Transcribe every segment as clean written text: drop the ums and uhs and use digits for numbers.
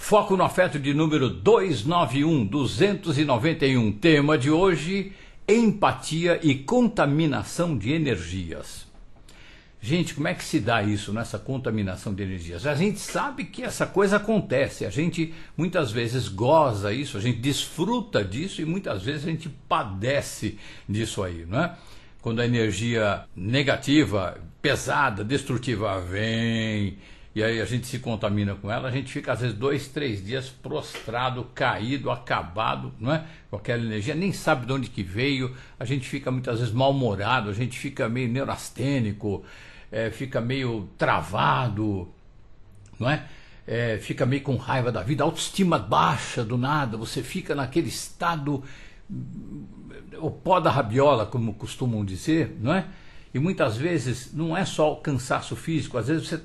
Foco no Afeto de número 291. Tema de hoje: empatia e contaminação de energias. Gente, como é que se dá isso, nessa contaminação de energias? A gente sabe que essa coisa acontece, a gente muitas vezes goza isso, a gente desfruta disso e muitas vezes a gente padece disso aí, não é? Quando a energia negativa, pesada, destrutiva vem e aí a gente se contamina com ela, a gente fica às vezes 2, 3 dias prostrado, caído, acabado, não é? Com aquela energia, nem sabe de onde que veio, a gente fica muitas vezes mal-humorado, a gente fica meio neurastênico, fica meio travado, não é? Fica meio com raiva da vida, autoestima baixa do nada, você fica naquele estado, o pó da rabiola, como costumam dizer, não é? E muitas vezes não é só o cansaço físico, às vezes você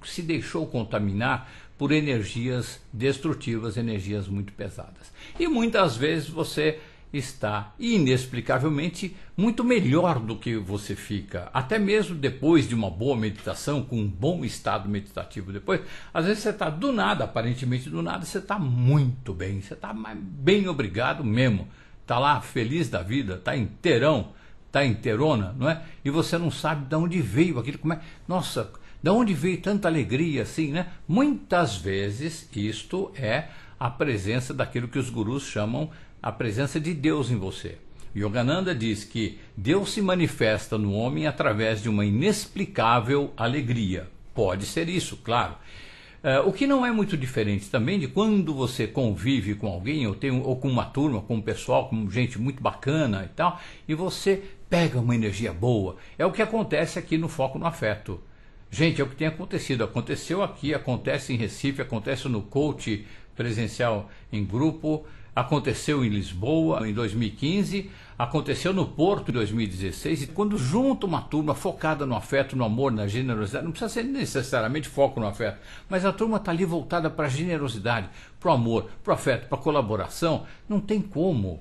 se deixou contaminar por energias destrutivas, energias muito pesadas. E muitas vezes você está inexplicavelmente muito melhor do que você fica, até mesmo depois de uma boa meditação, com um bom estado meditativo depois. Às vezes você está do nada, aparentemente do nada, você está muito bem, você está bem, obrigado mesmo, está lá feliz da vida, está inteirão, está inteirona, não é? E você não sabe de onde veio aquilo, nossa, de onde veio tanta alegria assim, né? Muitas vezes isto é a presença daquilo que os gurus chamam a presença de Deus em você. Yogananda diz que Deus se manifesta no homem através de uma inexplicável alegria. Pode ser isso, claro. O que não é muito diferente também de quando você convive com alguém, ou com uma turma, com um pessoal, com gente muito bacana e tal, e você pega uma energia boa. É o que acontece aqui no Foco no Afeto. Gente, é o que tem acontecido. Aconteceu aqui, acontece em Recife, acontece no coach presencial em grupo, aconteceu em Lisboa em 2015, aconteceu no Porto em 2016, e quando junta uma turma focada no afeto, no amor, na generosidade, não precisa ser necessariamente foco no afeto, mas a turma está ali voltada para a generosidade, para o amor, para o afeto, para a colaboração, não tem como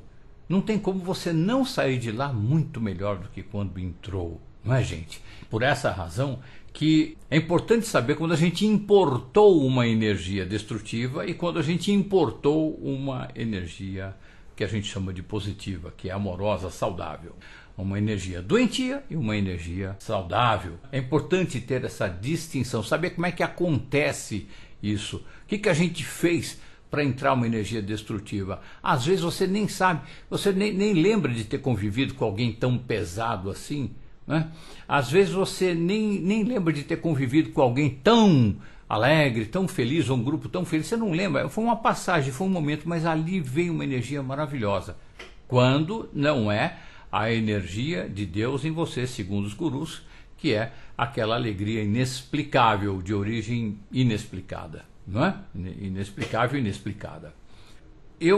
você não sair de lá muito melhor do que quando entrou, não é, gente? Por essa razão que é importante saber quando a gente importou uma energia destrutiva e quando a gente importou uma energia que a gente chama de positiva, que é amorosa, saudável. Uma energia doentia e uma energia saudável. É importante ter essa distinção, saber como é que acontece isso. O que a gente fez para entrar uma energia destrutiva? Às vezes você nem sabe, você nem lembra de ter convivido com alguém tão pesado assim, né? Às vezes você nem lembra de ter convivido com alguém tão alegre, tão feliz, ou um grupo tão feliz, você não lembra, foi uma passagem, foi um momento, mas ali veio uma energia maravilhosa, quando não é a energia de Deus em você, segundo os gurus, que é aquela alegria inexplicável, de origem inexplicada, não é? Inexplicável e inexplicada.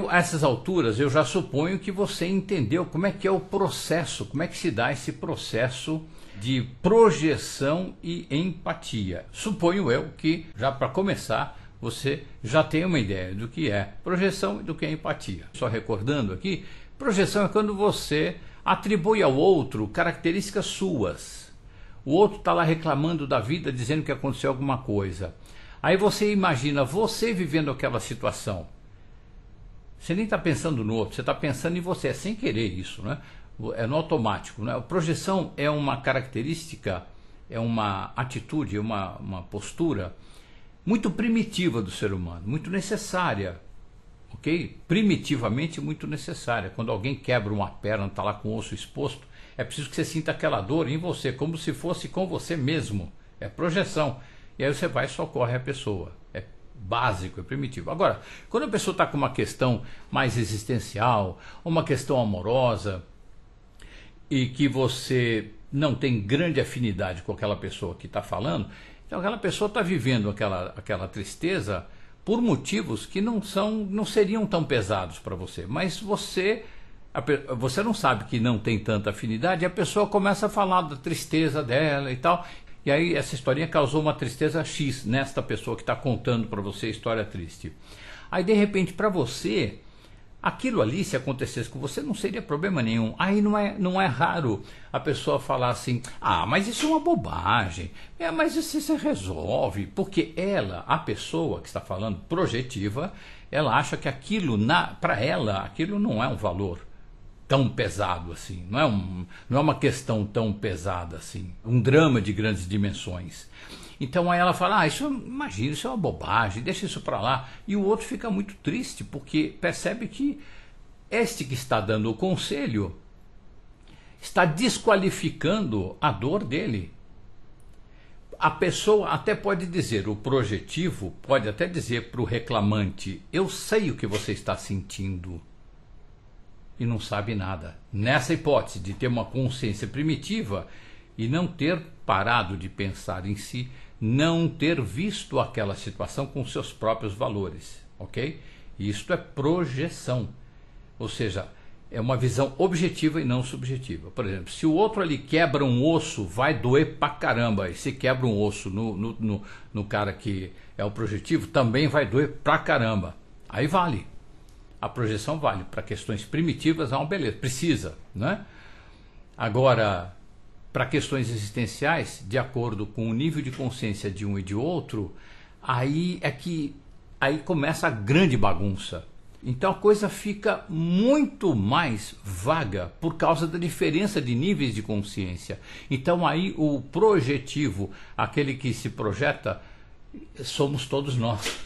A essas alturas, eu já suponho que você entendeu como é que é o processo, como é que se dá esse processo de projeção e empatia. Suponho eu que, já para começar, você já tem uma ideia do que é projeção e do que é empatia. Só recordando aqui, projeção é quando você atribui ao outro características suas. O outro está lá reclamando da vida, dizendo que aconteceu alguma coisa. Aí você imagina você vivendo aquela situação. Você nem está pensando no outro, você está pensando em você, é sem querer isso, né? É no automático, né? A projeção é uma característica, é uma atitude, é uma postura muito primitiva do ser humano, muito necessária, ok? Primitivamente muito necessária. Quando alguém quebra uma perna, está lá com o osso exposto, é preciso que você sinta aquela dor em você, como se fosse com você mesmo. É projeção. E aí você vai e socorre a pessoa. É básico, é primitivo. Agora, quando a pessoa está com uma questão mais existencial, uma questão amorosa, e que você não tem grande afinidade com aquela pessoa que está falando, então aquela pessoa está vivendo aquela tristeza por motivos que não seriam tão pesados para você, mas você não sabe que não tem tanta afinidade, e a pessoa começa a falar da tristeza dela e tal. E aí essa historinha causou uma tristeza X nesta pessoa que está contando para você a história triste. Aí de repente para você Aquilo ali, se acontecesse com você, não seria problema nenhum. Aí não é raro a pessoa falar assim, ah, mas isso é uma bobagem, mas isso se resolve. Porque ela, a pessoa que está falando, projetiva, ela acha que aquilo, para ela, aquilo não é um valor tão pesado assim, não é uma questão tão pesada assim, um drama de grandes dimensões. Então aí ela fala, imagina, isso é uma bobagem, deixa isso para lá. E o outro fica muito triste, porque percebe que este que está dando o conselho está desqualificando a dor dele. A pessoa até pode dizer, o projetivo pode até dizer para o reclamante, eu sei o que você está sentindo, e não sabe nada. Nessa hipótese de ter uma consciência primitiva e não ter parado de pensar em si, não ter visto aquela situação com seus próprios valores, ok? Isto é projeção, ou seja, é uma visão objetiva e não subjetiva. Por exemplo, se o outro ali quebra um osso, vai doer pra caramba. E se quebra um osso no cara que é o projetivo, também vai doer pra caramba. Aí vale. A projeção vale. Para questões primitivas, é uma beleza. Precisa, né? Agora, para questões existenciais, de acordo com o nível de consciência de um e de outro, aí começa a grande bagunça. Então a coisa fica muito mais vaga por causa da diferença de níveis de consciência. Então aí o projetivo, aquele que se projeta, somos todos nós.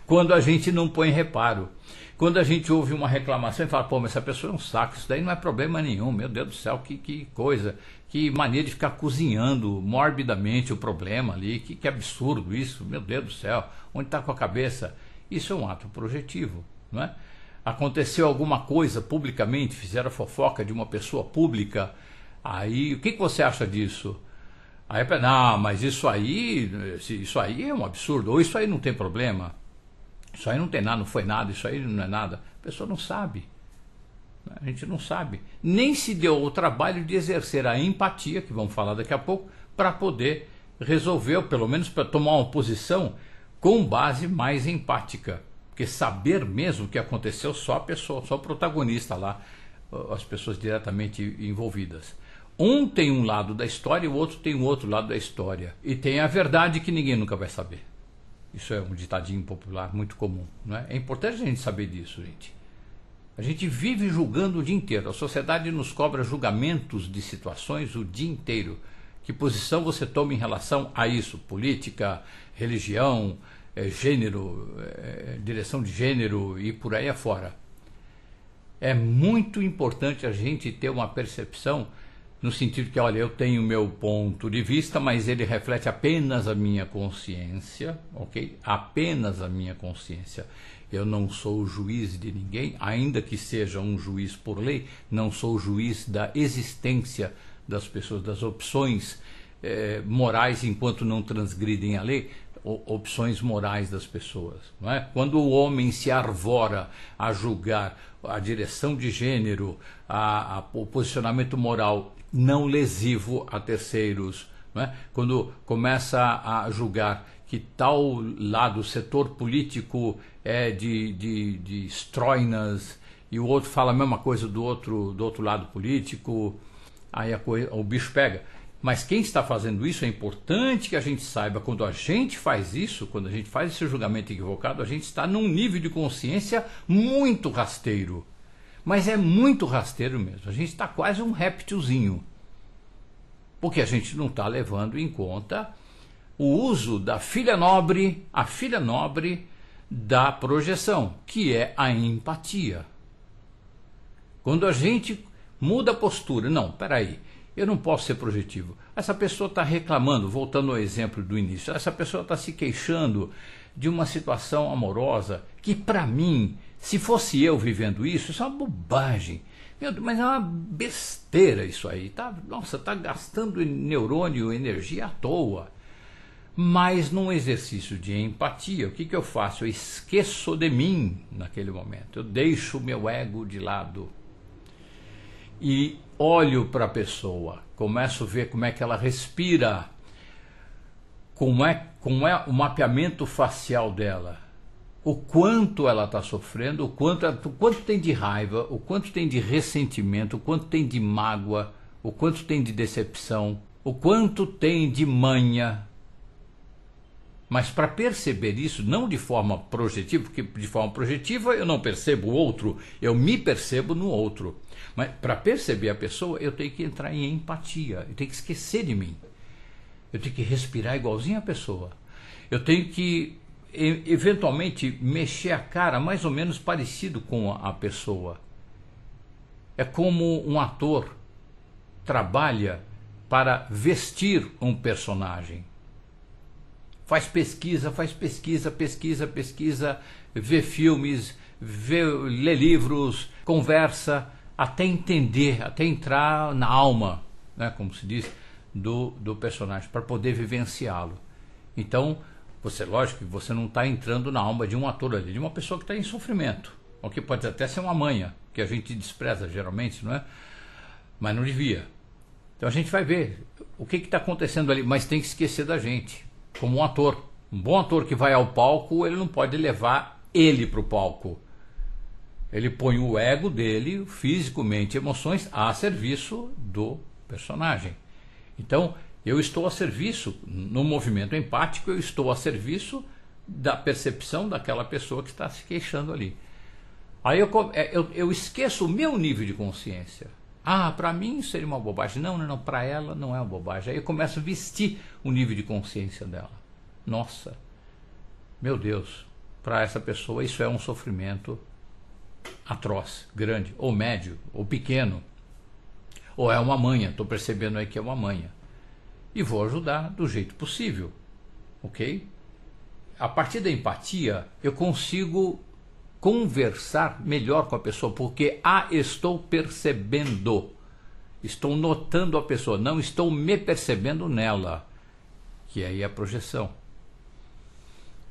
Quando a gente não põe reparo. Quando a gente ouve uma reclamação e fala, pô, mas essa pessoa é um saco, isso daí não é problema nenhum, meu Deus do céu, que coisa, que maneira de ficar cozinhando morbidamente o problema ali, que absurdo isso, meu Deus do céu, onde está com a cabeça? Isso é um ato projetivo, não é? Aconteceu alguma coisa publicamente, fizeram fofoca de uma pessoa pública, aí o que você acha disso? Aí, não, mas isso aí é um absurdo, ou isso aí não tem problema. Isso aí não tem nada, não foi nada, isso aí não é nada. A pessoa não sabe. A gente não sabe. Nem se deu o trabalho de exercer a empatia, que vamos falar daqui a pouco, para poder resolver, ou pelo menos para tomar uma posição com base mais empática. Porque saber mesmo o que aconteceu só a pessoa, só o protagonista lá, as pessoas diretamente envolvidas. Um tem um lado da história e o outro tem um outro lado da história. E tem a verdade que ninguém nunca vai saber. Isso é um ditadinho popular muito comum, não é? É importante a gente saber disso, gente. A gente vive julgando o dia inteiro. A sociedade nos cobra julgamentos de situações o dia inteiro. Que posição você toma em relação a isso? Política, religião, gênero, direção de gênero e por aí afora. É muito importante a gente ter uma percepção no sentido que, olha, eu tenho o meu ponto de vista, mas ele reflete apenas a minha consciência, ok? Apenas a minha consciência. Eu não sou o juiz de ninguém, ainda que seja um juiz por lei, não sou o juiz da existência das pessoas, das opções morais enquanto não transgridem a lei, opções morais das pessoas, não é? Quando o homem se arvora a julgar a direção de gênero, o posicionamento moral não lesivo a terceiros, não é? Quando começa a julgar que tal lado, o setor político é de stroinas e o outro fala a mesma coisa do outro lado político, aí o bicho pega. Mas quem está fazendo isso, é importante que a gente saiba, quando a gente faz isso, quando a gente faz esse julgamento equivocado, a gente está num nível de consciência muito rasteiro. Mas é muito rasteiro mesmo, a gente está quase um réptilzinho. Porque a gente não está levando em conta o uso da filha nobre, a filha nobre da projeção, que é a empatia. Quando a gente muda a postura, não, peraí, eu não posso ser projetivo. Essa pessoa está reclamando, voltando ao exemplo do início, essa pessoa está se queixando de uma situação amorosa que, para mim, se fosse eu vivendo isso, isso é uma bobagem. Meu Deus, mas é uma besteira isso aí. Nossa, está gastando neurônio, energia à toa. Mas num exercício de empatia, o que eu faço? Eu esqueço de mim naquele momento. Eu deixo o meu ego de lado. E olho para a pessoa, começo a ver como é que ela respira, como é o mapeamento facial dela, o quanto ela está sofrendo, o quanto tem de raiva, o quanto tem de ressentimento, o quanto tem de mágoa, o quanto tem de decepção, o quanto tem de manha. Mas para perceber isso, não de forma projetiva, porque de forma projetiva eu não percebo o outro, eu me percebo no outro. Mas para perceber a pessoa, eu tenho que entrar em empatia, eu tenho que esquecer de mim. Eu tenho que respirar igualzinho a pessoa. Eu tenho que, eventualmente, mexer a cara mais ou menos parecido com a pessoa. É como um ator trabalha para vestir um personagem. Faz pesquisa, vê filmes, lê livros, conversa, até entender, até entrar na alma, né, como se diz, do personagem, para poder vivenciá-lo. Então, lógico que você não está entrando na alma de um ator ali, de uma pessoa que está em sofrimento, o que pode até ser uma manha, que a gente despreza geralmente, não é? Mas não devia. Então a gente vai ver o que está acontecendo ali, mas tem que esquecer da gente, como um ator. Um bom ator que vai ao palco, ele não pode levar ele para o palco. Ele põe o ego dele, físico, mente e emoções, a serviço do personagem. Então, eu estou a serviço, no movimento empático, eu estou a serviço da percepção daquela pessoa que está se queixando ali. Aí eu esqueço o meu nível de consciência. Ah, para mim seria uma bobagem. Não, para ela não é uma bobagem. Aí eu começo a vestir o nível de consciência dela. Nossa, meu Deus, para essa pessoa isso é um sofrimento atroz, grande, ou médio, ou pequeno. Ou é uma manha, estou percebendo aí que é uma manha. E vou ajudar do jeito possível, ok? A partir da empatia, eu consigo conversar melhor com a pessoa, porque estou percebendo, estou notando a pessoa, não estou me percebendo nela, que aí é a projeção,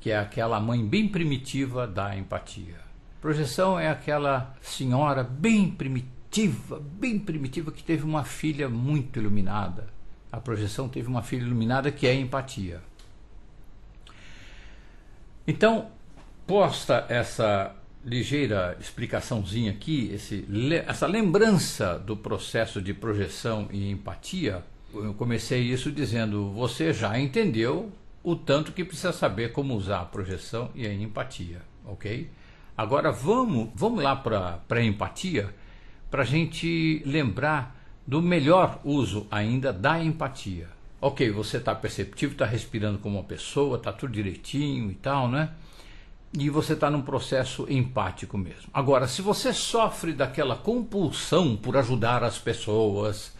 que é aquela mãe bem primitiva da empatia. Projeção é aquela senhora bem primitiva que teve uma filha muito iluminada. A projeção teve uma filha iluminada, que é a empatia. Então, posta essa ligeira explicaçãozinha aqui, essa lembrança do processo de projeção e empatia, eu comecei isso dizendo, você já entendeu o tanto que precisa saber como usar a projeção e a empatia, ok? Agora vamos lá para a empatia, para a gente lembrar do melhor uso ainda da empatia. Ok, você está perceptivo, está respirando como uma pessoa, está tudo direitinho e tal, né? E você está num processo empático mesmo. Agora, se você sofre daquela compulsão por ajudar as pessoas,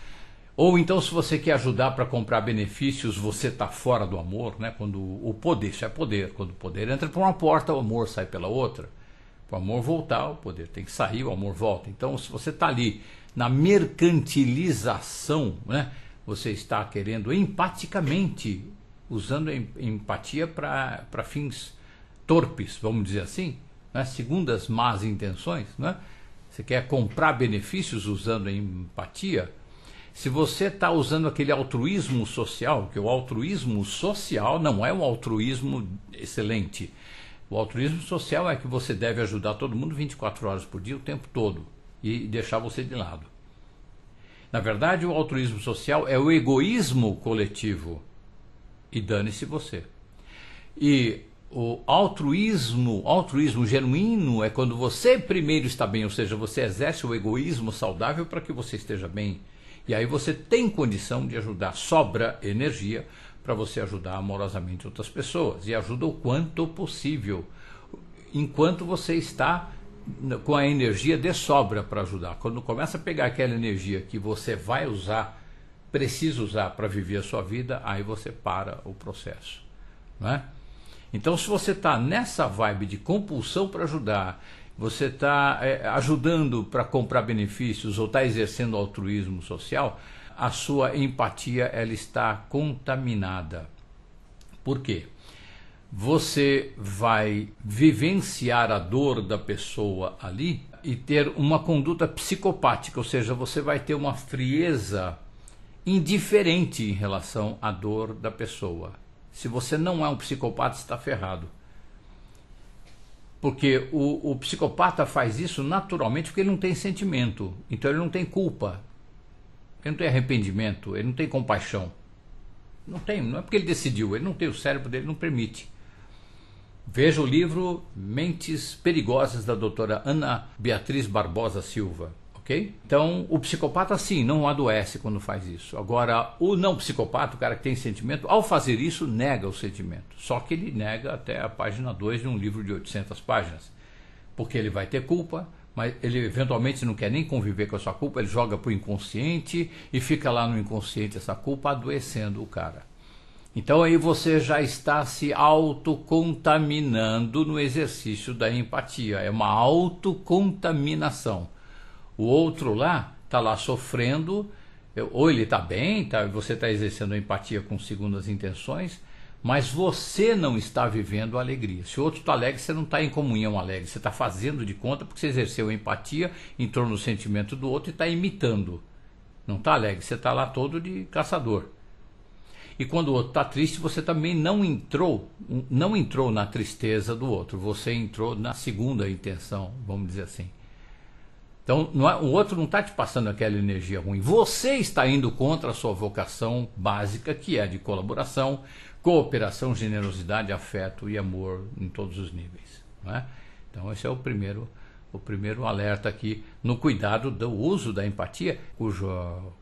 ou então se você quer ajudar para comprar benefícios, você está fora do amor, né? Quando o poder, isso é poder, quando o poder entra por uma porta, o amor sai pela outra. Para o amor voltar, o poder tem que sair, o amor volta. Então, se você está ali na mercantilização, né? Você está querendo empaticamente, usando a empatia para fins torpes, vamos dizer assim, né? Segundo as más intenções, né? Você quer comprar benefícios usando a empatia. Se você está usando aquele altruísmo social, que o altruísmo social não é um altruísmo excelente. O altruísmo social é que você deve ajudar todo mundo 24 horas por dia, o tempo todo, e deixar você de lado. Na verdade, o altruísmo social é o egoísmo coletivo, e dane-se você. E o altruísmo genuíno é quando você primeiro está bem, ou seja, você exerce o egoísmo saudável para que você esteja bem. E aí você tem condição de ajudar, sobra energia para você ajudar amorosamente outras pessoas. E ajuda o quanto possível, enquanto você está com a energia de sobra para ajudar. Quando começa a pegar aquela energia que você vai usar, precisa usar para viver a sua vida, aí você para o processo, não é? Então, se você está nessa vibe de compulsão para ajudar, você está ajudando para comprar benefícios ou está exercendo altruísmo social, a sua empatia ela está contaminada. Por quê? Você vai vivenciar a dor da pessoa ali e ter uma conduta psicopática, ou seja, você vai ter uma frieza indiferente em relação à dor da pessoa. Se você não é um psicopata, está ferrado. Porque o psicopata faz isso naturalmente porque ele não tem sentimento, então ele não tem culpa, ele não tem arrependimento, ele não tem compaixão. Não tem, não é porque ele decidiu, ele não tem, o cérebro dele não permite. Veja o livro Mentes Perigosas da doutora Ana Beatriz Barbosa Silva, ok? Então, o psicopata sim, não adoece quando faz isso. Agora, o não psicopata, o cara que tem sentimento, ao fazer isso, nega o sentimento. Só que ele nega até a página 2 de um livro de 800 páginas. Porque ele vai ter culpa, mas ele eventualmente não quer nem conviver com a sua culpa, ele joga para o inconsciente e fica lá no inconsciente essa culpa adoecendo o cara. Então aí você já está se autocontaminando no exercício da empatia, é uma autocontaminação. O outro lá está lá sofrendo, ou ele está bem, você está exercendo a empatia com segundas intenções, mas você não está vivendo a alegria. Se o outro está alegre, você não está em comunhão alegre, você está fazendo de conta porque você exerceu a empatia, entrou no sentimento do outro e está imitando. Não está alegre, você está lá todo de caçador. E quando o outro está triste, você também não entrou na tristeza do outro, você entrou na segunda intenção, vamos dizer assim. Então o outro não está te passando aquela energia ruim, você está indo contra a sua vocação básica, que é de colaboração, cooperação, generosidade, afeto e amor em todos os níveis, não é? Então esse é o primeiro alerta aqui no cuidado do uso da empatia, cuja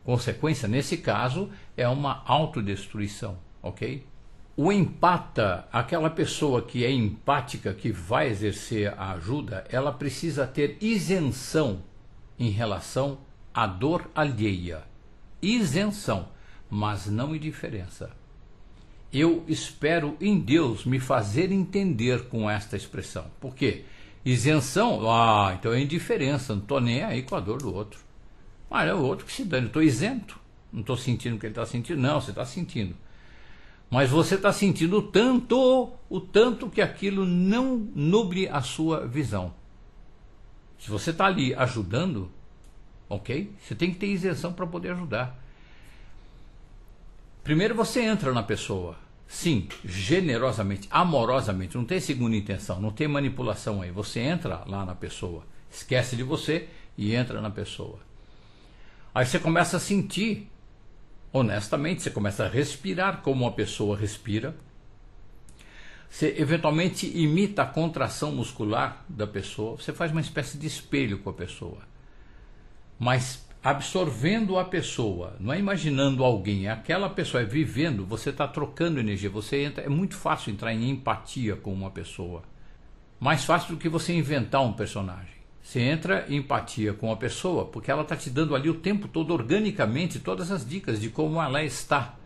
consequência nesse caso é uma autodestruição, ok? O empata, aquela pessoa que é empática, que vai exercer a ajuda, ela precisa ter isenção em relação à dor alheia. Isenção, mas não indiferença. Eu espero em Deus me fazer entender com esta expressão. Por quê? Isenção, então é indiferença, não estou nem aí com a dor do outro. Mas é o outro que se dane, eu estou isento, não estou sentindo o que ele está sentindo, não, você está sentindo. Mas você está sentindo o tanto que aquilo não nubre a sua visão. Se você está ali ajudando, ok? Você tem que ter isenção para poder ajudar. Primeiro você entra na pessoa. Sim, generosamente, amorosamente, não tem segunda intenção, não tem manipulação aí. Você entra lá na pessoa, esquece de você e entra na pessoa. Aí você começa a sentir, honestamente, você começa a respirar como a pessoa respira. Você eventualmente imita a contração muscular da pessoa, você faz uma espécie de espelho com a pessoa. Mas absorvendo a pessoa, não é imaginando alguém, é aquela pessoa, é vivendo, você está trocando energia, você entra, é muito fácil entrar em empatia com uma pessoa, mais fácil do que você inventar um personagem. Você entra em empatia com a pessoa, porque ela está te dando ali o tempo todo, organicamente, todas as dicas de como ela está.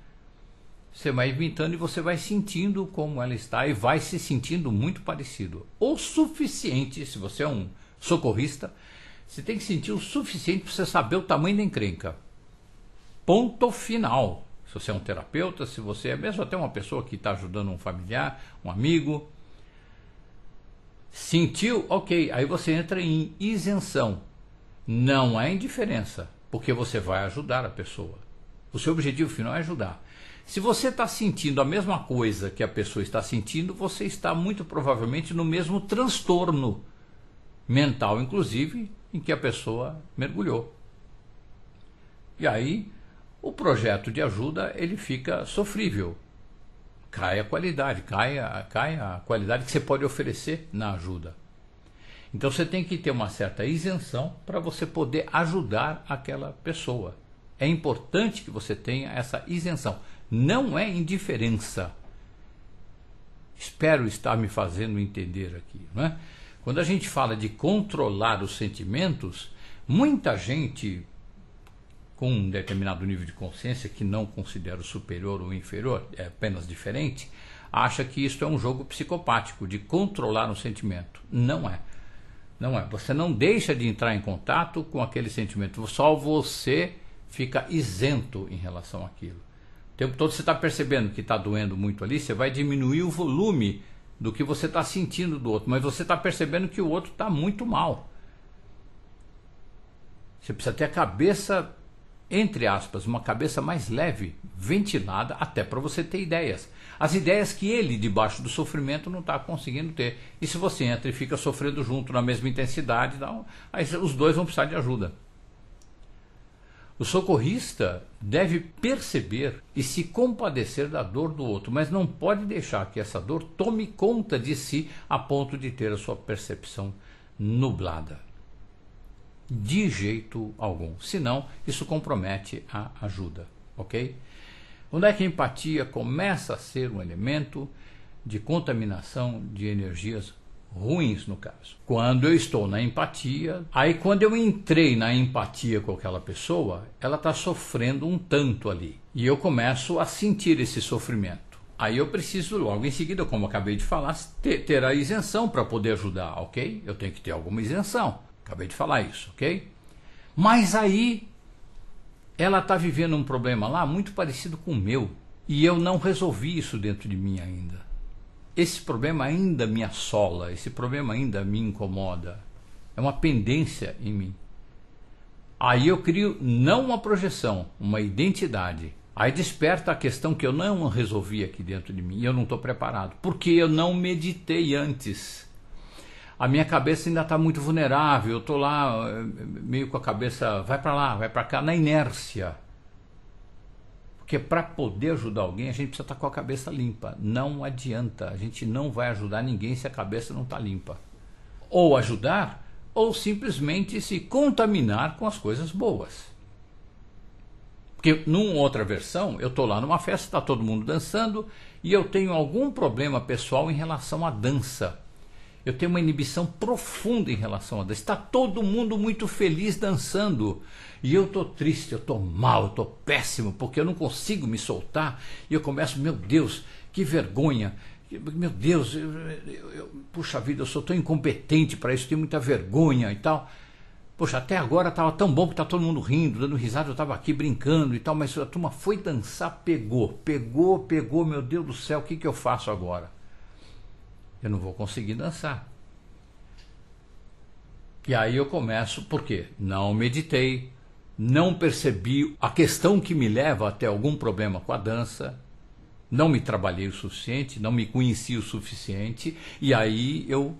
Você vai inventando e você vai sentindo como ela está e vai se sentindo muito parecido. O suficiente, se você é um socorrista, você tem que sentir o suficiente para você saber o tamanho da encrenca. Ponto final. Se você é um terapeuta, se você é mesmo até uma pessoa que está ajudando um familiar, um amigo. Sentiu? Ok. Aí você entra em isenção. Não é indiferença, porque você vai ajudar a pessoa. O seu objetivo final é ajudar. Se você está sentindo a mesma coisa que a pessoa está sentindo, você está muito provavelmente no mesmo transtorno mental, inclusive, em que a pessoa mergulhou. E aí o projeto de ajuda ele fica sofrível, cai a qualidade, cai a qualidade que você pode oferecer na ajuda. Então você tem que ter uma certa isenção para você poder ajudar aquela pessoa. É importante que você tenha essa isenção, não é indiferença. Espero estar me fazendo entender aqui, não é? Quando a gente fala de controlar os sentimentos, muita gente com um determinado nível de consciência, que não considera superior ou inferior, é apenas diferente, acha que isso é um jogo psicopático, de controlar um sentimento. Não é. Não é. Você não deixa de entrar em contato com aquele sentimento, só você fica isento em relação àquilo. O tempo todo você está percebendo que está doendo muito ali, você vai diminuir o volume do que você está sentindo do outro, mas você está percebendo que o outro está muito mal. Você precisa ter a cabeça entre aspas, uma cabeça mais leve, ventilada, até para você ter ideias. As ideias que ele, debaixo do sofrimento, não está conseguindo ter. E se você entra e fica sofrendo junto na mesma intensidade, então, aí os dois vão precisar de ajuda. O socorrista deve perceber e se compadecer da dor do outro, mas não pode deixar que essa dor tome conta de si a ponto de ter a sua percepção nublada. De jeito algum. Senão, isso compromete a ajuda, ok? Onde é que a empatia começa a ser um elemento de contaminação de energias ruins, no caso? Quando eu estou na empatia, aí quando eu entrei na empatia com aquela pessoa, ela está sofrendo um tanto ali. E eu começo a sentir esse sofrimento. Aí eu preciso logo em seguida, como eu acabei de falar, ter a isenção para poder ajudar, ok? Eu tenho que ter alguma isenção. Acabei de falar isso, ok? Mas aí ela está vivendo um problema lá muito parecido com o meu. E eu não resolvi isso dentro de mim ainda. Esse problema ainda me assola, esse problema ainda me incomoda. É uma pendência em mim. Aí eu crio não uma projeção, uma identidade. Aí desperta a questão que eu não resolvi aqui dentro de mim e eu não estou preparado. Porque eu não meditei antes. A minha cabeça ainda está muito vulnerável, eu estou lá meio com a cabeça, vai para lá, vai para cá, na inércia. Porque para poder ajudar alguém, a gente precisa estar com a cabeça limpa. Não adianta, a gente não vai ajudar ninguém se a cabeça não está limpa. Ou ajudar, ou simplesmente se contaminar com as coisas boas. Porque numa outra versão, eu estou lá numa festa, está todo mundo dançando, e eu tenho algum problema pessoal em relação à dança. Eu tenho uma inibição profunda em relação a dança. Está todo mundo muito feliz dançando. E eu estou triste, eu estou mal, eu estou péssimo, porque eu não consigo me soltar. E eu começo, meu Deus, que vergonha. Meu Deus, puxa vida, eu sou tão incompetente para isso, tenho muita vergonha e tal. Poxa, até agora estava tão bom que está todo mundo rindo, dando risada, eu estava aqui brincando e tal, mas a turma foi dançar, pegou, meu Deus do céu, o que eu faço agora? Eu não vou conseguir dançar. E aí eu começo, por quê? Não meditei, não percebi a questão que me leva até algum problema com a dança, não me trabalhei o suficiente, não me conheci o suficiente, e aí eu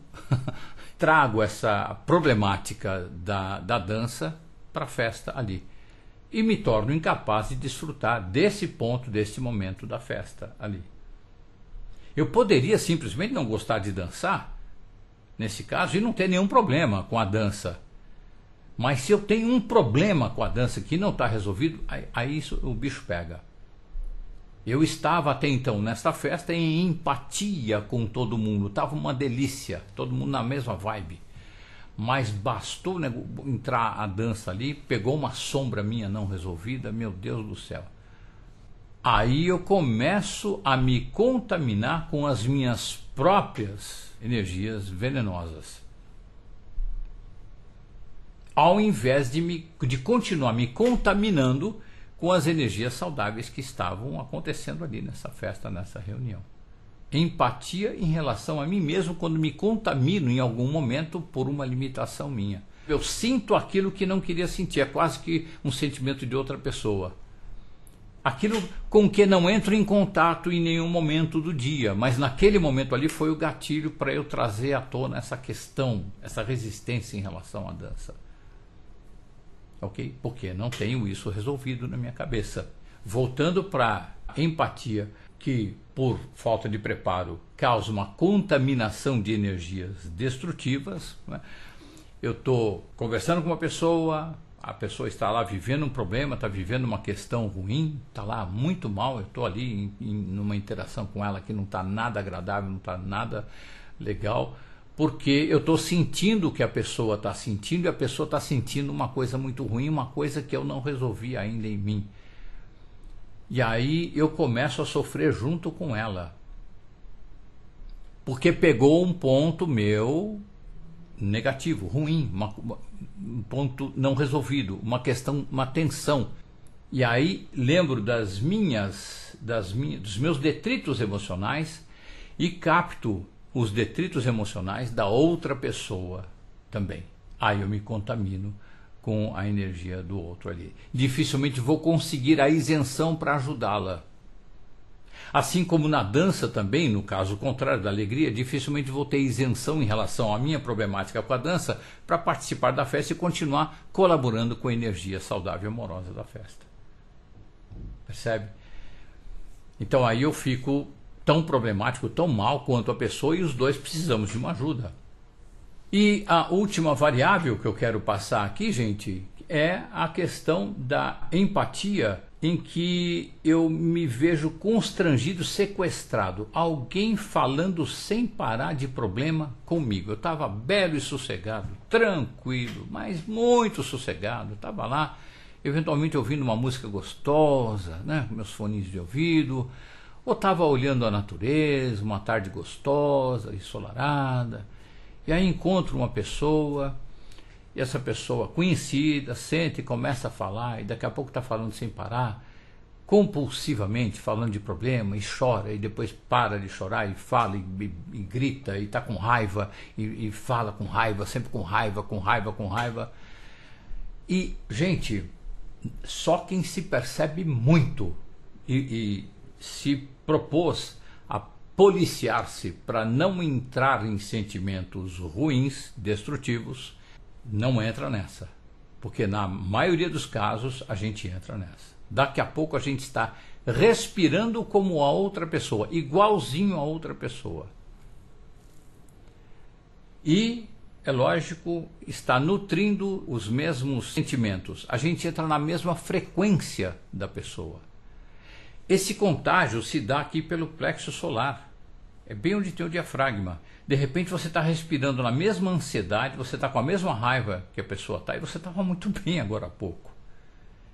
trago essa problemática da dança para a festa ali. E me torno incapaz de desfrutar desse ponto, desse momento da festa ali. Eu poderia simplesmente não gostar de dançar, nesse caso, e não ter nenhum problema com a dança. Mas se eu tenho um problema com a dança que não está resolvido, aí isso, o bicho pega. Eu estava até então nesta festa em empatia com todo mundo, estava uma delícia, todo mundo na mesma vibe. Mas bastou, né, entrar a dança ali, pegou uma sombra minha não resolvida, meu Deus do céu. Aí eu começo a me contaminar com as minhas próprias energias venenosas. Ao invés de continuar me contaminando com as energias saudáveis que estavam acontecendo ali nessa festa, nessa reunião. Empatia em relação a mim mesmo quando me contamino em algum momento por uma limitação minha. Eu sinto aquilo que não queria sentir, é quase que um sentimento de outra pessoa. Aquilo com que não entro em contato em nenhum momento do dia, mas naquele momento ali foi o gatilho para eu trazer à tona essa questão, essa resistência em relação à dança. Ok? Porque não tenho isso resolvido na minha cabeça. Voltando para a empatia, que por falta de preparo causa uma contaminação de energias destrutivas, né? Eu estou conversando com uma pessoa, a pessoa está lá vivendo um problema, está vivendo uma questão ruim, está lá muito mal, eu estou ali numa interação com ela que não está nada agradável, não está nada legal, porque eu estou sentindo o que a pessoa está sentindo e a pessoa está sentindo uma coisa muito ruim, uma coisa que eu não resolvi ainda em mim. E aí eu começo a sofrer junto com ela, porque pegou um ponto meu negativo, ruim, um ponto não resolvido, uma questão, uma tensão. E aí lembro dos meus detritos emocionais e capto os detritos emocionais da outra pessoa também. Aí eu me contamino com a energia do outro ali. Dificilmente vou conseguir a isenção para ajudá-la. Assim como na dança também, no caso contrário da alegria, dificilmente vou ter isenção em relação à minha problemática com a dança para participar da festa e continuar colaborando com a energia saudável e amorosa da festa. Percebe? Então aí eu fico tão problemático, tão mal quanto a pessoa, e os dois precisamos de uma ajuda. E a última variável que eu quero passar aqui, gente, é a questão da empatia, em que eu me vejo constrangido, sequestrado. Alguém falando sem parar de problema comigo. Eu estava belo e sossegado, tranquilo, mas muito sossegado. Estava lá, eventualmente ouvindo uma música gostosa, né, com meus fones de ouvido, ou estava olhando a natureza, uma tarde gostosa, ensolarada, e aí encontro uma pessoa, e essa pessoa conhecida senta e começa a falar, e daqui a pouco está falando sem parar, compulsivamente, falando de problema, e chora, e depois para de chorar, e fala, e grita, e está com raiva, e fala com raiva, sempre com raiva, com raiva, com raiva. E, gente, só quem se percebe muito e se propôs a policiar-se para não entrar em sentimentos ruins, destrutivos, não entra nessa. Porque na maioria dos casos a gente entra nessa. Daqui a pouco a gente está respirando como a outra pessoa, igualzinho a outra pessoa. E, é lógico, está nutrindo os mesmos sentimentos. A gente entra na mesma frequência da pessoa. Esse contágio se dá aqui pelo plexo solar. É bem onde tem o diafragma. De repente você está respirando na mesma ansiedade, você está com a mesma raiva que a pessoa está, e você estava muito bem agora há pouco.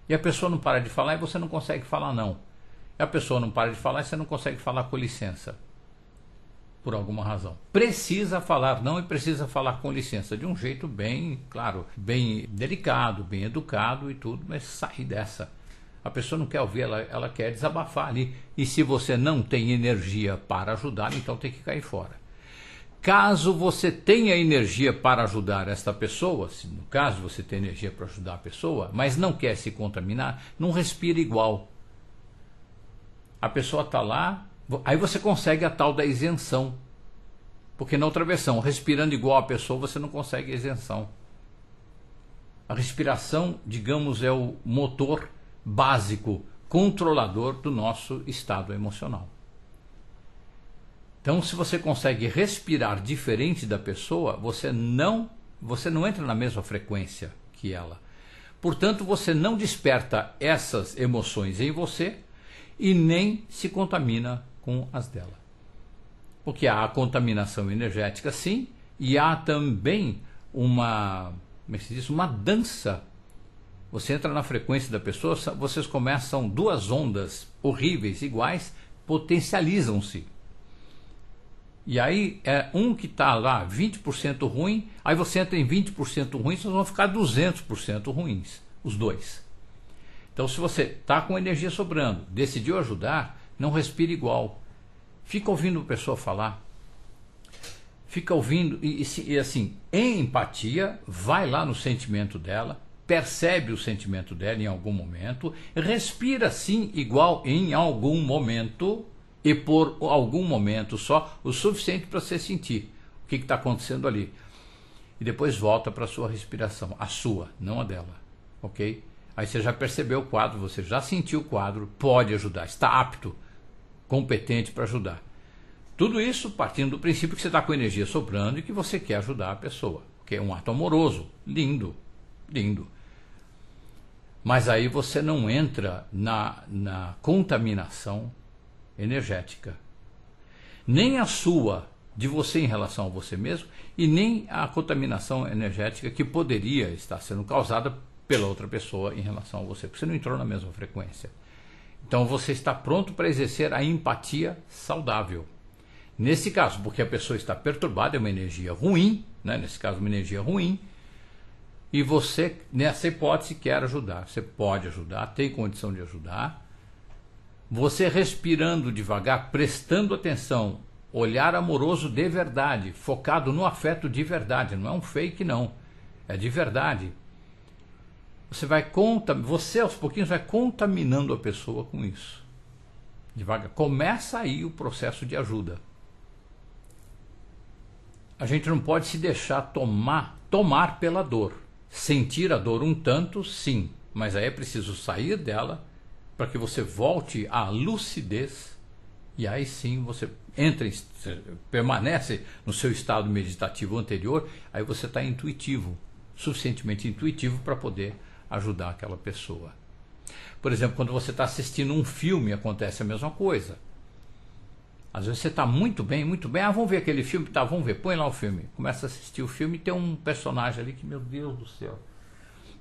E a pessoa não para de falar e você não consegue falar não. E a pessoa não para de falar e você não consegue falar com licença. Por alguma razão. Precisa falar não e precisa falar com licença. De um jeito bem, claro, bem delicado, bem educado e tudo, mas sair dessa. A pessoa não quer ouvir, ela quer desabafar ali. E se você não tem energia para ajudar, então tem que cair fora. Caso você tenha energia para ajudar esta pessoa, se no caso você tem energia para ajudar a pessoa, mas não quer se contaminar, não respira igual. A pessoa está lá, aí você consegue a tal da isenção. Porque na outra versão, respirando igual a pessoa, você não consegue a isenção. A respiração, digamos, é o motor básico, controlador do nosso estado emocional. Então, se você consegue respirar diferente da pessoa, você não entra na mesma frequência que ela. Portanto, você não desperta essas emoções em você e nem se contamina com as dela. Porque há a contaminação energética, sim, e há também uma dança. Você entra na frequência da pessoa, vocês começam duas ondas horríveis, iguais, potencializam-se. E aí é um que está lá 20% ruim, aí você entra em 20% ruim, vocês vão ficar 200% ruins, os dois. Então se você está com energia sobrando, decidiu ajudar, não respire igual. Fica ouvindo a pessoa falar. Fica ouvindo e assim, em empatia, vai lá no sentimento dela, percebe o sentimento dela em algum momento, respira sim igual em algum momento, e por algum momento só, o suficiente para você sentir o que está acontecendo ali. E depois volta para a sua respiração, a sua, não a dela, ok? Aí você já percebeu o quadro, você já sentiu o quadro, pode ajudar, está apto, competente para ajudar. Tudo isso partindo do princípio que você está com energia sobrando e que você quer ajudar a pessoa, que é um ato amoroso, lindo, lindo. Mas aí você não entra na contaminação energética, nem a sua, de você em relação a você mesmo, e nem a contaminação energética que poderia estar sendo causada pela outra pessoa em relação a você, porque você não entrou na mesma frequência. Então você está pronto para exercer a empatia saudável. Nesse caso, porque a pessoa está perturbada, é uma energia ruim, né? Nesse caso uma energia ruim, e você, nessa hipótese, quer ajudar. Você pode ajudar, tem condição de ajudar. Você respirando devagar, prestando atenção, olhar amoroso de verdade, focado no afeto de verdade, não é um fake não, é de verdade. você aos pouquinhos vai contaminando a pessoa com isso. Devagar. Começa aí o processo de ajuda. A gente não pode se deixar tomar pela dor. Sentir a dor um tanto, sim, mas aí é preciso sair dela para que você volte à lucidez e aí sim você permanece no seu estado meditativo anterior, aí você está intuitivo, suficientemente intuitivo para poder ajudar aquela pessoa. Por exemplo, quando você está assistindo um filme, acontece a mesma coisa. Às vezes você está muito bem, vamos ver aquele filme, tá, vamos ver, põe lá o filme. Começa a assistir o filme e tem um personagem ali que, meu Deus do céu.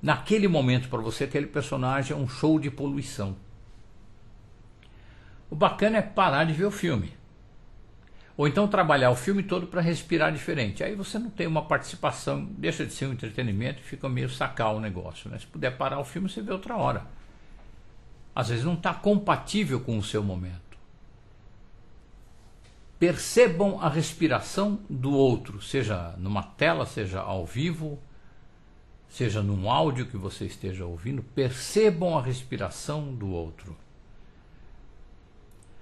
Naquele momento, para você, aquele personagem é um show de poluição. O bacana é parar de ver o filme. Ou então trabalhar o filme todo para respirar diferente. Aí você não tem uma participação, deixa de ser um entretenimento e fica meio sacar o negócio, né? Se puder parar o filme, você vê outra hora. Às vezes não está compatível com o seu momento. Percebam a respiração do outro, seja numa tela, seja ao vivo, seja num áudio que você esteja ouvindo. Percebam a respiração do outro.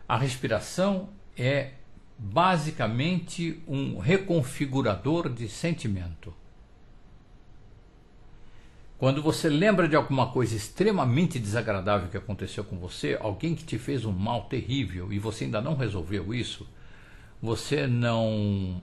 A respiração é basicamente um reconfigurador de sentimento. Quando você lembra de alguma coisa extremamente desagradável que aconteceu com você, alguém que te fez um mal terrível e você ainda não resolveu isso, você não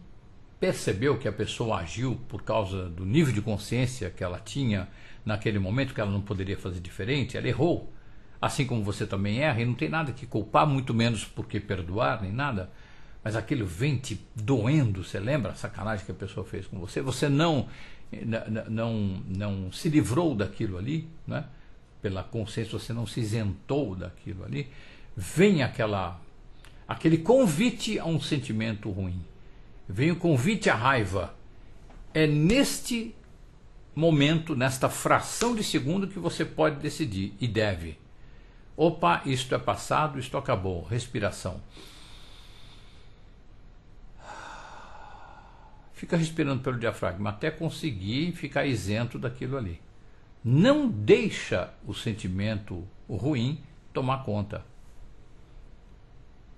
percebeu que a pessoa agiu por causa do nível de consciência que ela tinha naquele momento, que ela não poderia fazer diferente, ela errou. Assim como você também erra, e não tem nada que culpar, muito menos porque perdoar, nem nada. Mas aquilo vem te doendo, você lembra a sacanagem que a pessoa fez com você? Você não se livrou daquilo ali, né? Pela consciência, você não se isentou daquilo ali. Vem aquele convite a um sentimento ruim. Vem o convite à raiva. É neste momento, nesta fração de segundo, que você pode decidir e deve. Opa, isto é passado, isto acabou. Respiração. Fica respirando pelo diafragma até conseguir ficar isento daquilo ali. Não deixa o sentimento ruim tomar conta.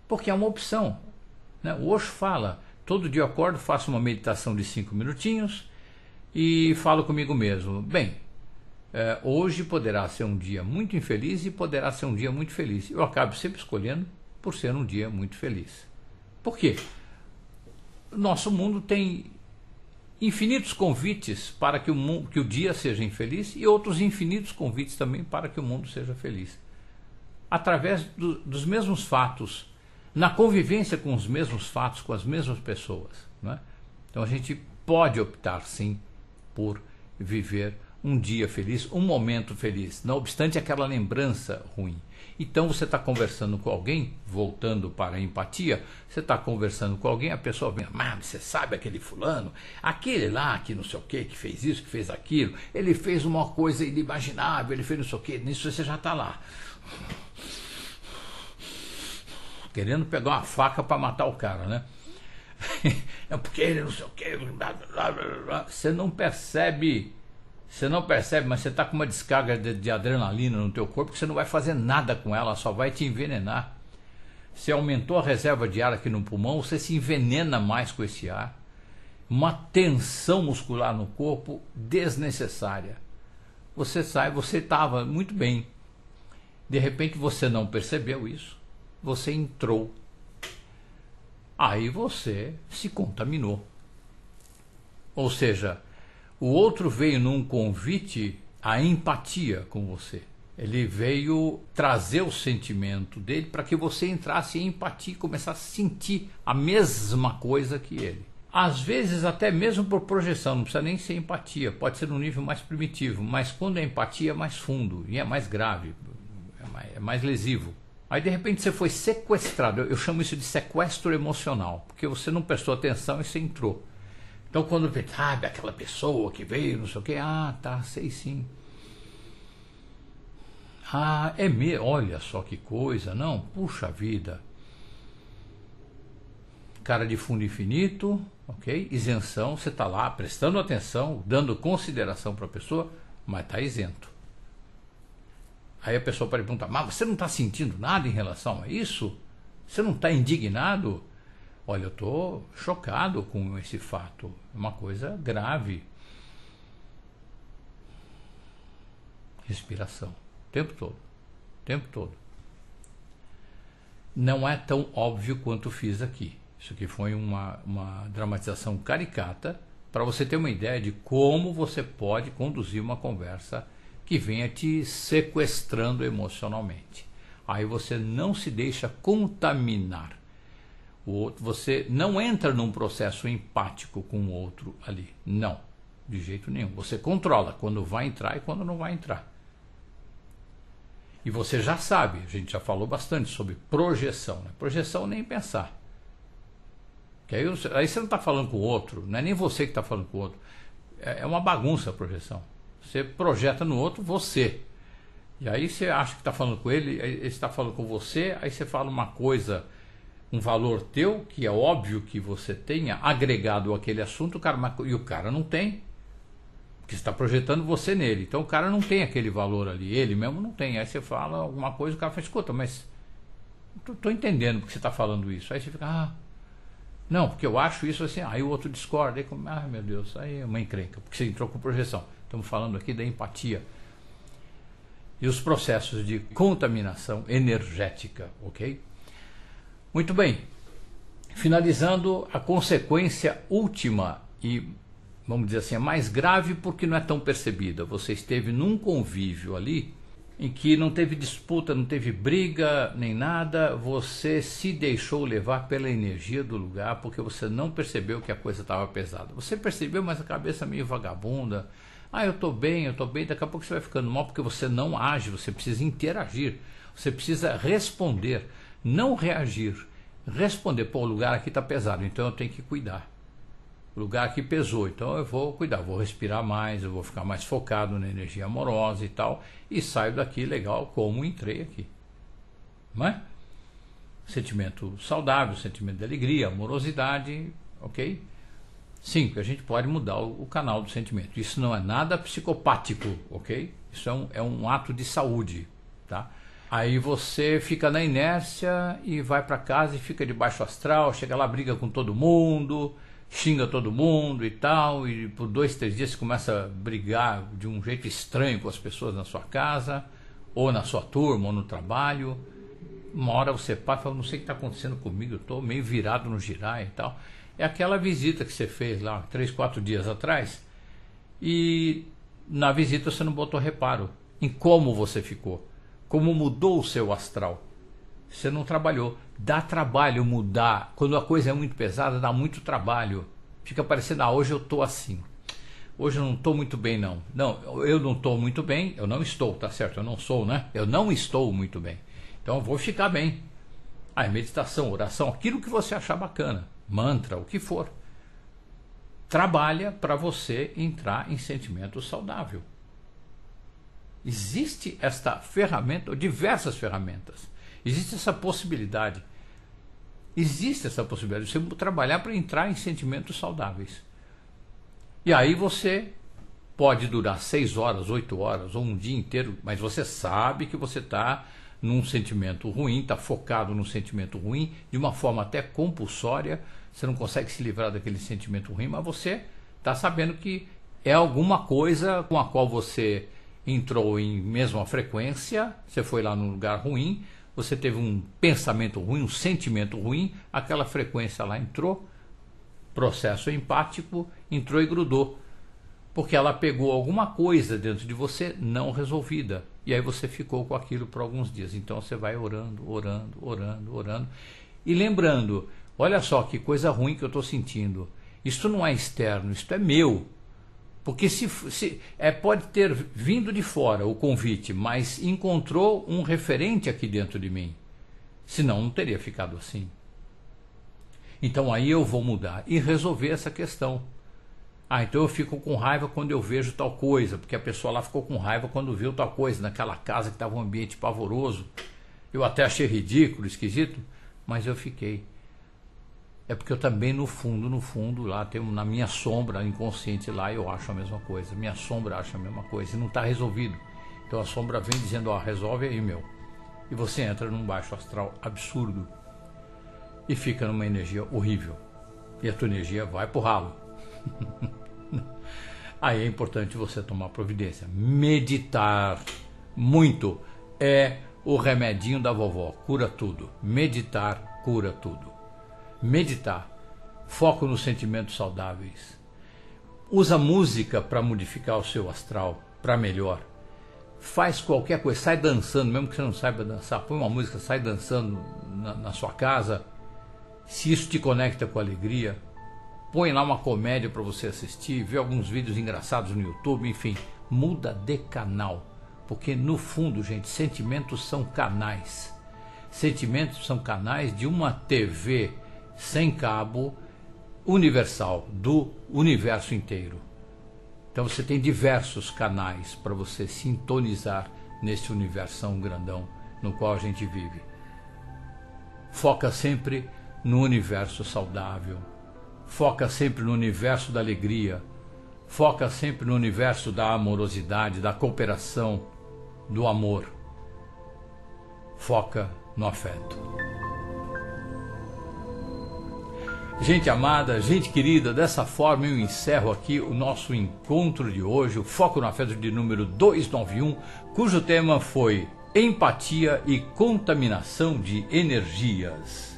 Porque é uma opção, né? O Osho fala, todo dia eu acordo, faço uma meditação de 5 minutinhos e falo comigo mesmo. Bem, hoje poderá ser um dia muito infeliz e poderá ser um dia muito feliz. Eu acabo sempre escolhendo por ser um dia muito feliz. Por quê? Nosso mundo tem infinitos convites para que o dia seja infeliz e outros infinitos convites também para que o mundo seja feliz. Através dos mesmos fatos, na convivência com os mesmos fatos, com as mesmas pessoas, né? Então a gente pode optar sim por viver um dia feliz, um momento feliz, não obstante aquela lembrança ruim. Então você está conversando com alguém, voltando para a empatia, você está conversando com alguém, a pessoa vem, mas você sabe aquele fulano, aquele lá que não sei o que fez isso, que fez aquilo, ele fez uma coisa inimaginável, ele fez não sei o que, nisso você já está lá. Querendo pegar uma faca para matar o cara, né? É porque ele não sei o que, você não percebe, mas você está com uma descarga de adrenalina no teu corpo que você não vai fazer nada com ela, só vai te envenenar. Você aumentou a reserva de ar aqui no pulmão, você se envenena mais com esse ar. Uma tensão muscular no corpo desnecessária. Você estava muito bem. De repente você não percebeu isso. Você entrou. Aí você se contaminou. Ou seja, o outro veio num convite à empatia com você. Ele veio trazer o sentimento dele para que você entrasse em empatia e começasse a sentir a mesma coisa que ele. Às vezes até mesmo por projeção, não precisa nem ser empatia, pode ser num nível mais primitivo, mas quando é empatia é mais fundo e é mais grave, é mais lesivo. Aí de repente você foi sequestrado, eu chamo isso de sequestro emocional, porque você não prestou atenção e você entrou. Então quando vê, sabe, aquela pessoa que veio, não sei o que, tá, sei sim. É mesmo, olha só que coisa, não, puxa vida. Cara de fundo infinito, ok? Isenção, você está lá prestando atenção, dando consideração para a pessoa, mas está isento. Aí a pessoa pode perguntar, mas você não está sentindo nada em relação a isso? Você não está indignado? Olha, eu estou chocado com esse fato. É uma coisa grave. Respiração. O tempo todo. O tempo todo. Não é tão óbvio quanto fiz aqui. Isso aqui foi uma dramatização caricata para você ter uma ideia de como você pode conduzir uma conversa que venha te sequestrando emocionalmente. Aí você não se deixa contaminar. Você não entra num processo empático com o outro ali. Não, de jeito nenhum. Você controla quando vai entrar e quando não vai entrar. E você já sabe, a gente já falou bastante sobre projeção. Né? Projeção nem pensar. Que aí você não está falando com o outro, não é nem você que está falando com o outro. É uma bagunça a projeção. Você projeta no outro você. E aí você acha que está falando com ele, ele está falando com você, aí você fala uma coisa, um valor teu, que é óbvio que você tenha agregado aquele assunto, e o cara não tem. Porque você está projetando você nele. Então o cara não tem aquele valor ali, ele mesmo não tem. Aí você fala alguma coisa, o cara fala, escuta, mas estou entendendo porque você está falando isso. Aí você fica, não, porque eu acho isso assim. Aí o outro discorda, aí meu Deus, aí é uma encrenca, porque você entrou com projeção. Estamos falando aqui da empatia. E os processos de contaminação energética, ok? Muito bem. Finalizando, a consequência última e, vamos dizer assim, a mais grave porque não é tão percebida. Você esteve num convívio ali em que não teve disputa, não teve briga, nem nada. Você se deixou levar pela energia do lugar porque você não percebeu que a coisa estava pesada. Você percebeu, mas a cabeça meio vagabunda. Eu estou bem, daqui a pouco você vai ficando mal porque você não age, você precisa interagir, você precisa responder, não reagir, responder, o lugar aqui está pesado, então eu tenho que cuidar, o lugar aqui pesou, então eu vou cuidar, vou respirar mais, eu vou ficar mais focado na energia amorosa e tal, e saio daqui legal como entrei aqui, não é? Sentimento saudável, sentimento de alegria, amorosidade, ok? Sim, porque a gente pode mudar o canal do sentimento. Isso não é nada psicopático, ok? Isso é um ato de saúde, tá? Aí você fica na inércia e vai para casa e fica de baixo astral, chega lá, briga com todo mundo, xinga todo mundo e tal, e por 2, 3 dias você começa a brigar de um jeito estranho com as pessoas na sua casa, ou na sua turma, ou no trabalho. Uma hora você para e fala, não sei o que está acontecendo comigo, eu estou meio virado no girar e tal. É aquela visita que você fez lá 3, 4 dias atrás e na visita você não botou reparo em como você ficou, como mudou o seu astral. Você não trabalhou. Dá trabalho mudar. Quando a coisa é muito pesada, dá muito trabalho. Fica parecendo, hoje eu estou assim. Hoje eu não estou muito bem, não. Não, eu não estou muito bem, eu não estou, tá certo? Eu não sou, né? Eu não estou muito bem. Então eu vou ficar bem. Meditação, oração, aquilo que você achar bacana. Mantra, o que for, trabalha para você entrar em sentimento saudável. Existe esta ferramenta, ou diversas ferramentas, existe essa possibilidade de você trabalhar para entrar em sentimentos saudáveis. E aí você pode durar 6 horas, 8 horas ou um dia inteiro, mas você sabe que você está num sentimento ruim, está focado num sentimento ruim, de uma forma até compulsória, você não consegue se livrar daquele sentimento ruim, mas você está sabendo que é alguma coisa com a qual você entrou em mesma frequência, você foi lá num lugar ruim, você teve um pensamento ruim, um sentimento ruim, aquela frequência lá entrou, processo empático, entrou e grudou, porque ela pegou alguma coisa dentro de você não resolvida, e aí você ficou com aquilo por alguns dias. Então você vai orando, e lembrando, olha só que coisa ruim que eu estou sentindo, isto não é externo, isto é meu, porque pode ter vindo de fora o convite, mas encontrou um referente aqui dentro de mim, senão não teria ficado assim. Então aí eu vou mudar e resolver essa questão. Então eu fico com raiva quando eu vejo tal coisa, porque a pessoa lá ficou com raiva quando viu tal coisa, naquela casa que estava um ambiente pavoroso. Eu até achei ridículo, esquisito, mas eu fiquei. É porque eu também no fundo, lá tem na minha sombra inconsciente lá, eu acho a mesma coisa. Minha sombra acha a mesma coisa e não está resolvido. Então a sombra vem dizendo, ó, resolve aí, meu. E você entra num baixo astral absurdo e fica numa energia horrível. E a tua energia vai pro ralo. Aí é importante você tomar providência. Meditar muito é o remedinho da vovó, cura tudo. Meditar cura tudo. Meditar, foco nos sentimentos saudáveis. Usa música para modificar o seu astral, para melhor. Faz qualquer coisa, sai dançando, mesmo que você não saiba dançar, põe uma música, sai dançando na sua casa. Se isso te conecta com alegria, põe lá uma comédia para você assistir, vê alguns vídeos engraçados no YouTube, enfim, muda de canal. Porque no fundo, gente, sentimentos são canais. Sentimentos são canais de uma TV sem cabo universal, do universo inteiro. Então você tem diversos canais para você sintonizar nesse universão grandão no qual a gente vive. Foca sempre no universo saudável. Foca sempre no universo da alegria. Foca sempre no universo da amorosidade, da cooperação, do amor. Foca no afeto. Gente amada, gente querida, dessa forma eu encerro aqui o nosso encontro de hoje, o Foco no Afeto de número 291, cujo tema foi empatia e contaminação de energias.